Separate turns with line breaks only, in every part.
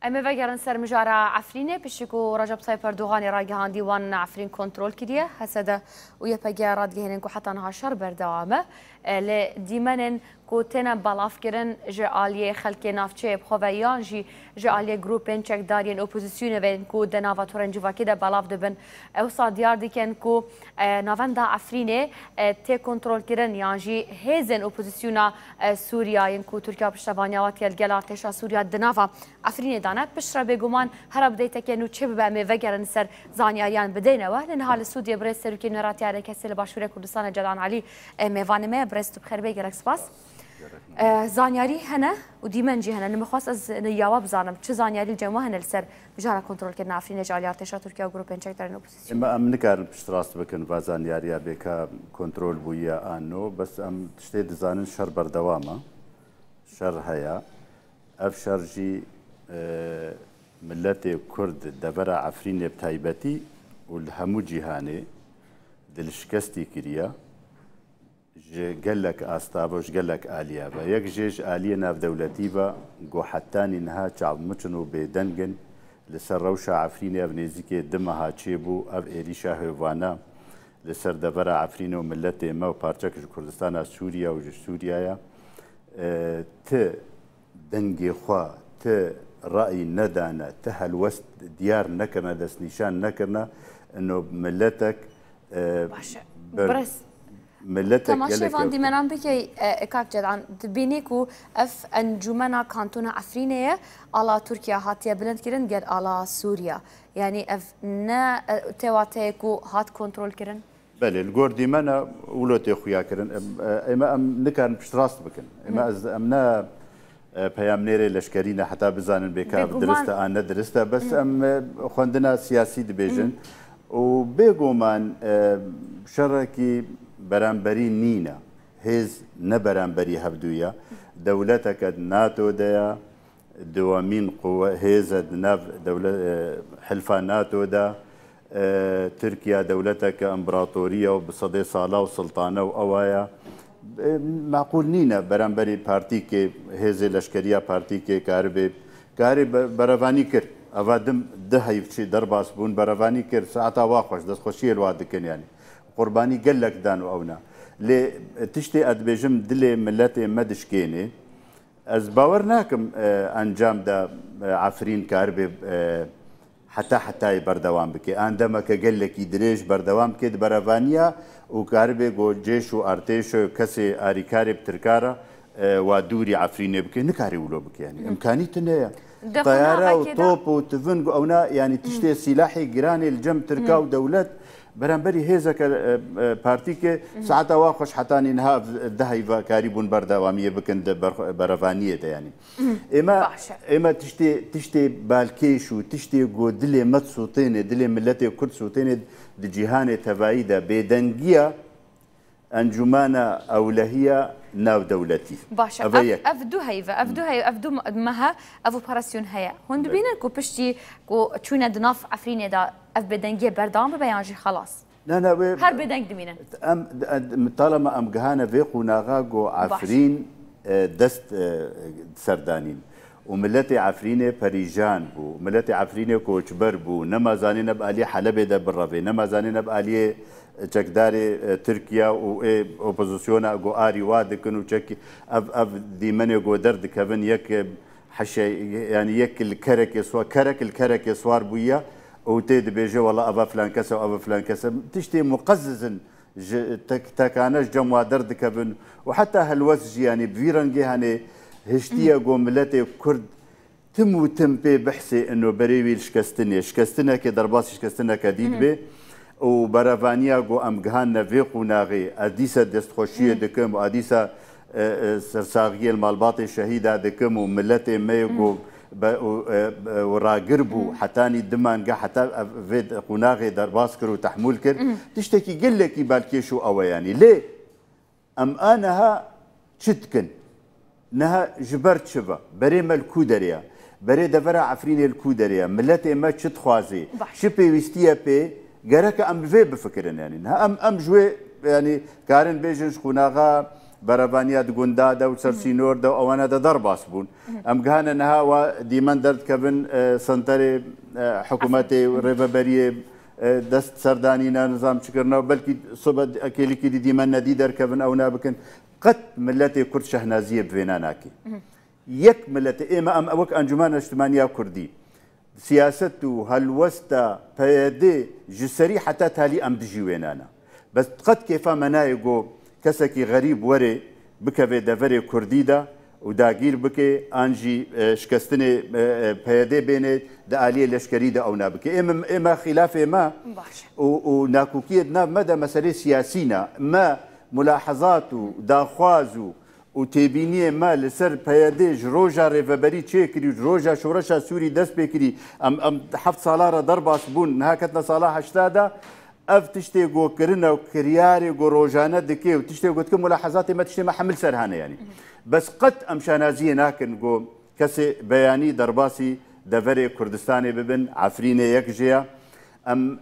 اما وگرن سر مجارا عفرینه پشکو رجب طيب اردوغان راجعان ديوان عفرین کنترل کردیه حسده و یه پگیرات گهنن کو حتی نها شر بردوامه لدیمنن کو تنا بالاف کرن جالیه خلک نافچه بخویان جالیه گروپن چک دارین اپوزیسیون و کو دناوا تورنجی وکیده بالاف دبن اوسا دیار دیکن کو نواندا عفرینه تی کنترل کرن یانجی هزن اپوزیسیونا سوریا ین کو ترکیه پشتوانیات الگلارتشا سوریا دناوا عفرینه دانه پشتر بگومان هر بدیت که نو چه به وگرن سر زانیاریان بدینه و لن حال سودی برای سرکی نراتی علی کسی لباشوره کردستان جدان علی میوانمه برست بخیر بگیرک سپاس زانیاری هنه و دیمنجی هنه نمیخواست از نیاوا بزنم چه زانیاری جمع هنه لسر بجارا کنترل کردن عفرین جالی ارتشا ترکیه و گروپ انچک دارن اپوزیسیون
ام نکارن پشتراست بکن و زانیاری بکا کنترل بویا آنو بس ام تشتی دزانن شر بردوامه شر هيا اف شرجي ملت كرد دبر عفرين بتايبتي والهمو جيهاني دلشكستي كريا قال لك استابوش قال لك اليابا يك جيش اليه ناف دولتيبا جو حتاني نها شعب مچنو بدنجن لسر روشا عفرين ابنيزيكي دمها تشيبو اف اريشا هوانا لسر دبر عفرين وملت ما وبارچك كردستان سوريا وسوريا ت دنجي خوا ت رأي ندانا تهلوست ديار نكرنا دس نشان نكرنا انه ملتك
برس
ملتك
تماشي فان دي منام بكي كاك جدعان تبينيكو اف انجمنا كانتونا عفرينيه على تركيا هاتيا بلند كرن قال على سوريا يعني اف نا تواتيكو هات كنترول كرن
بله الجوردي منا ولوتي خويا كرن اما ام نكان بشتراست بكن اما امنا پیامنیره لشکرینه حتی بزنن بکار درسته آن ندرسته بس ام خواندنا سیاسی دبیجن و بگومان شرکی برانبری نینا هز نبرانبری هفدویا دولتك ناتو دیا دوامین قوه هز ناف دولت حلفا ناتو دا تركيا دولتك امبراطوريه وبصدي صاله وسلطانه واوايا معقول نينا برانبري بارتي كي هزي لشكريا بارتي كي كارب برافاني كر افادم دهي شي درباس بون برافاني كر ساعتا واخوش دس خوشي الواد كن يعني قرباني قال لك دانو اونا لي تشتي ادبجم دلي ملتي مدشكيني از باور ناكم انجام دا عفرين كارب حتى بردوام بكي عندما قال لك يدريش بردوام كي برافانيا وكاربي جو جيش وارتيش كسي اريكاري بتركارا ودوري عفرين بكي نكاري ولو بكي يعني امكانيتنا طياره وطوب وتفنج اونا يعني تشتي سلاحي جيراني الجم تركا ودولات برانبري هيزك بارتيكي ساعتها واخش حتى نها الذهب كاريبون بردواميه بكن برافانيه يعني اما تشتي بالكيش وتشتي جو دلي مت صوتين دلي ملتي كرد صوتين دجيهانه تبايده بدنجيه انجمانا اولهيه ناو دولتي
باشا افدو هيفا افدو مها افو باراسيون هيا هون بينا كو بشتي كو تشونا دناف عفرينه دا اف بدنجيه بردام بيانجي خلاص
لا
هر بدنج دمينا
طالما ام جهانا فيقو ناغاغو عفرين دست سردانين وملتي عفرينه بريجان بو ملتي عفرينه كوچبر بو نما زانينا بالي حلب ده بالرفي نما زانينا بالي چکداری ترکیه و اپوزیسیونا گو آری واد کنو چکی اف دیمنه گو درد کبن یک حشي يعني يك الكرك سوار بويا وتيد بيجي والله ابا فلان كسا وابا فلان كسا تشتي مقزز تكانش جموا درد كبن وحتى هالوزج يعني بفيرنجي يعني هشتيا جو ملتي كرد تم بي بحسي انه بريوي شكستنا كي درباس شكستنا كديد بي وبرافانيا جو ام جهان فيقو ناغي اديسا دستخوشيه دكم واديسا سرساغيه المالباطي الشهيده دكم وملتي ميغو وراقربو حتاني دمان حتى فيد قناغي درباسكر وتحمول كر تشتكي قل لك بالكيشو او يعني ليه ام انها تشتكن نها جبرت شبا بري مالكودريا بري دفرع عفرين الكودريا ملتي ما تشتخوازي شبي ويستيا بي قالك ام في بفكرن يعني ام جوي يعني كارن بيجن قناغا بربانيات جندادا وسرسينور دا وانا دا درباس بون ام جهانا نها وديمان درد كبن سنتري حكومتي ريفابريه دست سردانينا نظام شكرنا بلكي صبد اكيلي كي ديمان ندي در كبن او نابكن قد ملتي كرد شهنازيه بفيناناكي يك ملتي اما ام وك انجمان اجتماعيه كردي سياسته هلوستا بيدي جسري حتى تالي ام دجي وينانا بس قد كيف منايقو كسكي غريب وري بكفي دفري كرديدا وداگیر بکه آنجی شکستنی پیاده بینه دعالی لشکری دا او نابکه اما خلاف ما و ناکوکیت ناب مدى مسئله سیاسینا ما ملاحظات و داخواز و تبینیه ما لسر پیاده جروجا ریفبری چه کری جروجا شورشا سوری دست بکری ام 7 ساله را درباس بون نها کتنا ساله 80 اف تشتي جو كرنا وكرياري جو روجانا دكي وتشتي جو تكون ملاحظاتي ما تشتي ما حمل سرهانه يعني بس قد امشانازيه ناكن جو كسي بياني درباسي دفري كردستاني ببن عفرينه يكجيا ام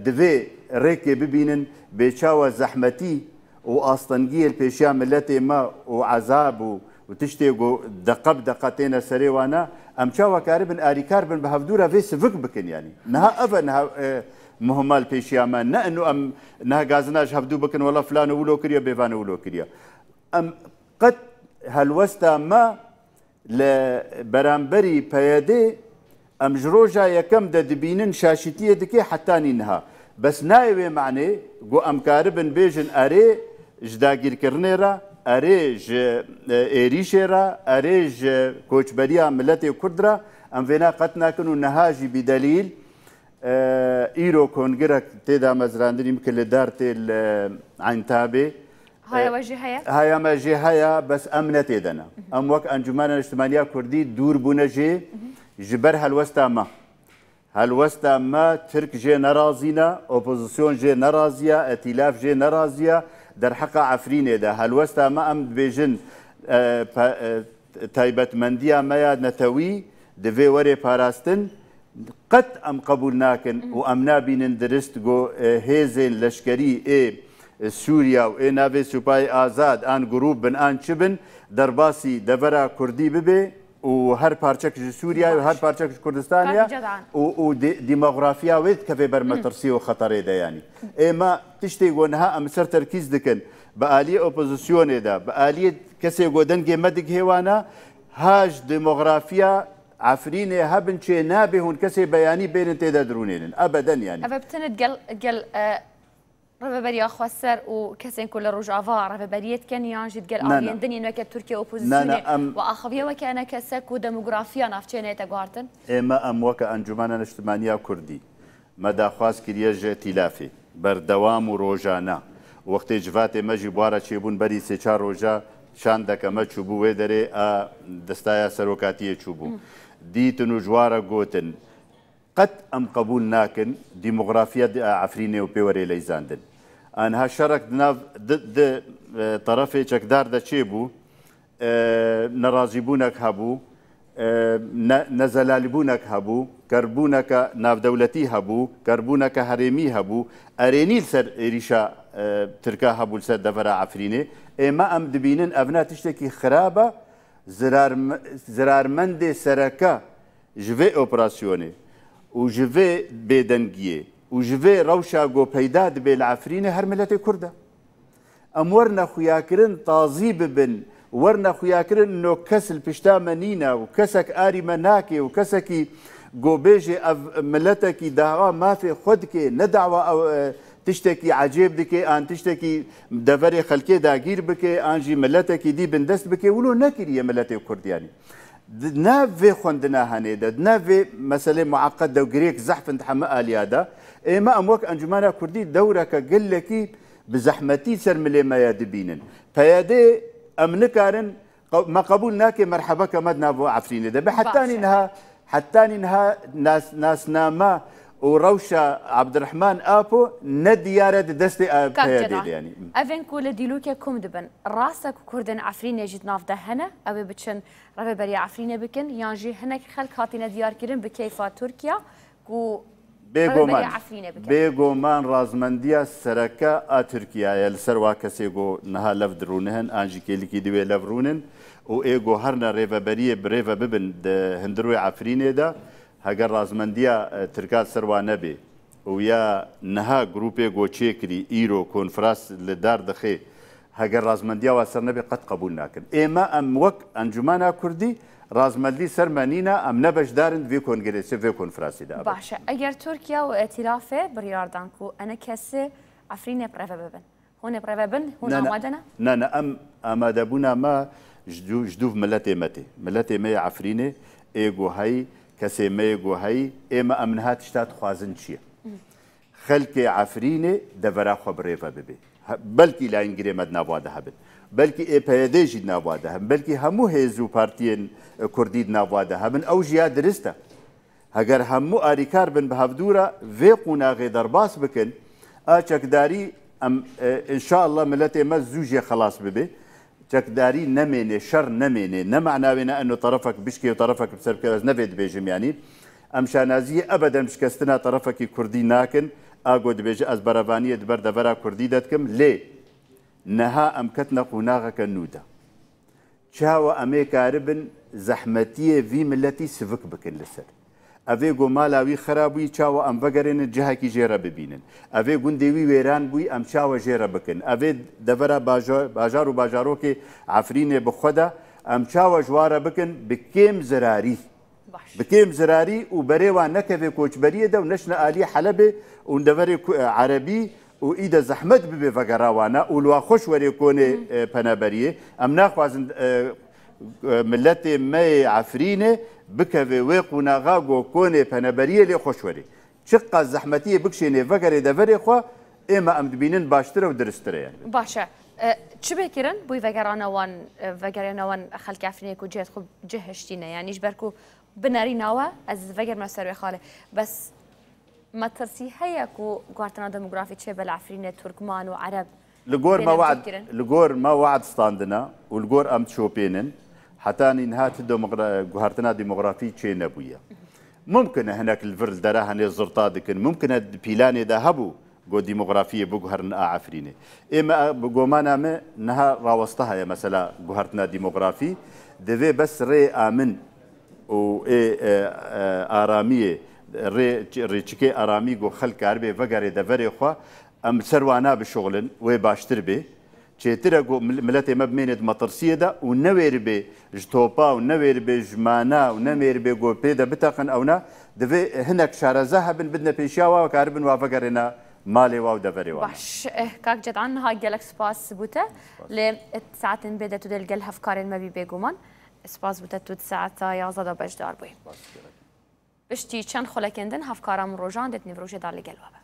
دفي ريكي ببينن بيشاوى زحمتي واصطنجيه البيشيا ملتي ما وعذاب وتشتي جو دقب دقتين سريوانا ام شاوى كاربن اري كاربن بهفدورا في سفك بكن يعني نها ابا نها مهمال پیشیامان نه انه ام نه غازناش هفدو بکن ولا فلان ولو كريا بيفان ولو كريا ام قد هلوستا ما لبرامبري بيادي ام جروجا يكم دبينن شاشتيه دكي حتى نها بس نايوي معني جو ام كاربن بيجن اري جداگير كرنيرا اريج ايريشيرا اريج كوچبريا ملتي كردرا ام فينا قتنا كنو نهاجي بدليل ايرو كونغرك تدا مزراندري يمكن لدارتي عين تابي
هاي وجهها
هاي ما جهها بس امنت دنا ام وك انجمان الاجتماعيه كردي دور بونجي جبر هالوستا ما ترك جي نرازينا اوبوزيسيون جي نرازيا ائتلاف جي نرازيا در حق عفرينه ده هالوستا ما ام بيجن تايبت منديا ما نتوي دفي وري باراستن قد ام قبول ناكن وامنا بين درست جو هيزن لشكري سوريا و نافي سوباي آزاد ان جروب بن ان شبن درباسي دبرا كردي ببي وهر بارچك سوريا وهر بارچك كردستانيا وديموغرافيا ويد كفي برمترسي وخطر ده يعني اما تشتي جونها ام سر تركيز دكن بآلية اوبوزيسيون ده بآلية كسي جودنجي مدق هوانا هاج ديموغرافيا عفرينه هبن شي نابه هون كسي بياني بين تيدا درونين ابدا يعني
ابا بتند قل رفبريا خسر وكسين كل رجعفا رفبريت كان يانجد قال آريان دنيا وكا تركيا اوبوزيسيوني واخبيه وكان كسك وديموغرافيا نافتشيني تقارتن
اما ام وكا انجمانا اجتماعيه كردي مدى خواس كريج ائتلافي بردوام وروجانا وقت جفاتي مجي بوارا تشيبون بري سي 4 روجا شان دكا ما تشوبو ويدري دستايا سروكاتيه تشوبو ديتنو جوارا جوتن قد ام قبول ناكن ديموغرافيا عفرينه وبيوري ليزاندن انها شرك ضد طرفي چكدار دا تشيبو نرازيبونك هبو نزلالبونك هبو كربونك ناف دولتي هبو كربونك هرمي هبو ارينيل سر ريشا تركا هبو سر دفرا عفرينه اما ام دبينن ابنا تشتكي خرابه زرارمند سركا جوي اوبراسيوني وجوي بيدنجيه وجوي روشا جو بيداد بالعفرينه هر ملتي كرده ام ورنا خوياكرن طازيب بن ورنا خوياكرن انه كسل بشتا منينا وكسك اري مناكي وكسكي جو بيجي ملتك دعوه ما في خدك ندعوه او تشتكي عجيب دكي ان تشتكي دفري خلكي داگير بكي انجي ملتك دي بندست بكي ولو نكري يا ملتي كرد يعني نافي خوندنا هنيدا نافي مسألة معقدة وغريك زحف انت حما اليادا اما اموك انجمانا كردي دورك قل لكي بزحمتي سر ملي ما يدبينن فيادي امنكارن ما قبولناك مرحبا كما نافو عفرين ده حتى انها ناس ناما وروشا عبد الرحمن ابو نديارة دستي بيادي يعني
افين كل ديلوكا كوم دبن راسك كردن عفرين جيت ناف ده هنا ابي بتشن رفبري عفرين بكن يانجي هناك خلق هاتي نديار كرن بكيفا تركيا كو
بێگۆمان ڕازمەندیە سەرەکە ئا تورکایە لەسەر وا کەسێگۆ نەها لەف درونهن ئاژیکێلیکی دوێ لەڤڕونن و ئێگۆ هەرنە ڕێڤەبەریە برێڤە ببن هەندروی عفرینێدا هەگەر ڕازمەندیە ترکات سەروا نەبێ و یا نەها گروپێ گۆچێکری ئیرۆ کۆنفراس لە دار دەخێ هەگەر ڕازمەندیاوە سەر نەبێ قەت قبول ناکەن ئێمە ئەم وەک ئەنجومانە کوردی رازمەندی سەرمەنینە ئەم نەبەشدارن vê کۆنگرێسê vê konferansî de
باشە ئەگەر تورکیا و ئەتیلافێ بڕیاردان و ئەنە کەسێ ئەفرینێ پرێڤە ببن هۆنێ پرێڤە بن هۆن ئامادەنە
نانە ئەم ئامادەبوونا ما ژدوو ملەتێ مەتێ ملەتێ مەیە عفرینێ ئێگۆ هەی کەسێ مەیەگۆ هەی ئێمە ئەم نهات شتات خوازن چییە خەلکێ عفرینێ دەڤەراخوا برێڤە ببێ بەلکی لاینگرێمەد ناوادە هەبن بەلکی ئێپەیەدێژی ناوادە هەبن بەلکی هەموو هێز و پارتیên کوردی ناوادە هەبن ئەو ژیا درستە هەگەر هەموو ئاریکار بن بە هەفتوورە vê قوناغێ دەرباس بکن ئا چەکداری ئەم ئینشاءالله ملەتێ مە زوو ژێ خەلاص ببێ چەکداری نەمێنێ شەڕ نەمێنێ نەمعناوێنە ئەنۆ تەرەفەک بشکێ و تەرەفەک بسەر بکە ئەس نەبێت دبێژم یانی ئەم شانازیە ئەبەدەن شکستنا تەرەفەکی کوردی ناکن ئاگۆ دبێژە ئەس بەرەبانیە دبەر دەڤەرا کوردی دەتکەم لێ نەها ئەم کەتنە قوناغەکە نوودە چاوە ئەمێ کاربن زەحمەتیە ڤی ملەتی سڤک بکن لەسەر ئەvê گۆمالاوی خراپبووی چاوە ئەم بەگەرێنن جەهەکی ژێرە ببینن ئەvê گوندێوی وێران بووی ئەم چاوە ژێرە بکن ئەvê دەڤەرە باژار و باژارۆکێ عفرینێ بخۆدا ئەم چاوە ژوارە بکن بکێم زراری بکێم زراری و بەرێوان نەکەvê کۆچبەریەدا و نەشنە ئالی حەلەبێ و دەڤەرێ عەرەبی و ئیدە زەحمەت ببێ ڤەگەڕاوانە و لوا خۆش وەرێ کۆنێ پەنەبەریێ ئەم ناخوازن ملەتێ مەیە عفرینێ بکەvê wê قوناغا گۆ کۆنێ پەنەبەریە لێ خۆشوەرێ چقا زەحمەتیە بکشێنێ ڤەگەرێ دەڤەرێ خوا ئێمە ئەم دبینن باشترە و درسترە یان
باشە چ بێکردن بووی ڤەگەڕانەوان ڤەگەرێنەوەن خەلکی عفرینێک و جێت خوب جهشتینە یانیش بەرک و بنەریناوە ئەس ڤەگەرمە سەروێ خاڵێ بەس مەترسی هەیە و گواردنا دەموگرافی چێ بە عفرینێ تورکمان و عەرەب
li gor me wad standina û li gor em şopênin hetanî niha guhartina demografî çê nebûye. Mumkin e hinek li vir li dere henê zirta dikin, mumkin e pîlanê de hebû got demografiyê biguherin a Efrînê. Ême bi gomana me niha rawesta heye mesela guhartina demografî divê bes rê amin û aramiyê rêçikê aramî got xelk karibê vegerê deverê xwe em serwana bişoğlin wê baştir bê çêtir e miletê me bimêne metirsiyê de û newêribê ji topa û newêribê ji mana û nemêribê got pê de biteqin ewna divê hinek şareze hebin bidne pêşiya wa karibin wa vegerêna malê wa û deverê wa.
Baş kak cedan ha gelek spas bûte lê saetên bê de tu dê gel hevkarên me bî bêguman spas bûte tu saeta 11 de bejdar bûyî. Piştî çend xulekên din hevkara min rojan dêt nîvrojê da li gel we be.